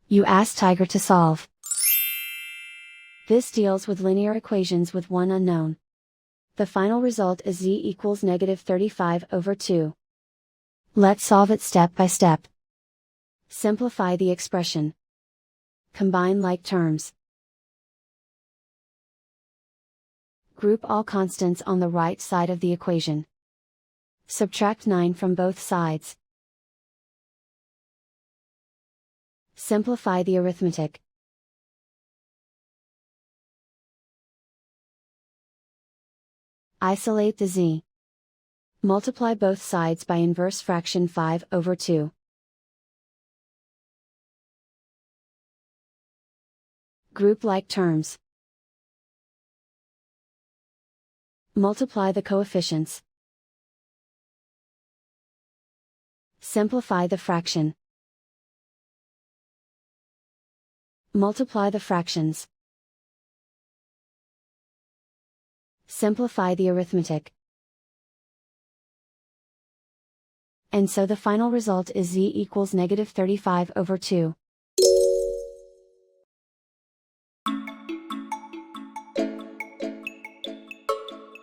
You ask Tiger to solve. This deals with linear equations with one unknown. The final result is z equals -35/2. Let's solve it step by step. Simplify the expression. Combine like terms. Group all constants on the right side of the equation. Subtract 9 from both sides. Simplify the arithmetic. Isolate the z. Multiply both sides by inverse fraction 5/2. Group like terms. Multiply the coefficients. Simplify the fraction. Multiply the fractions. Simplify the arithmetic. And so the final result is z equals -35/2.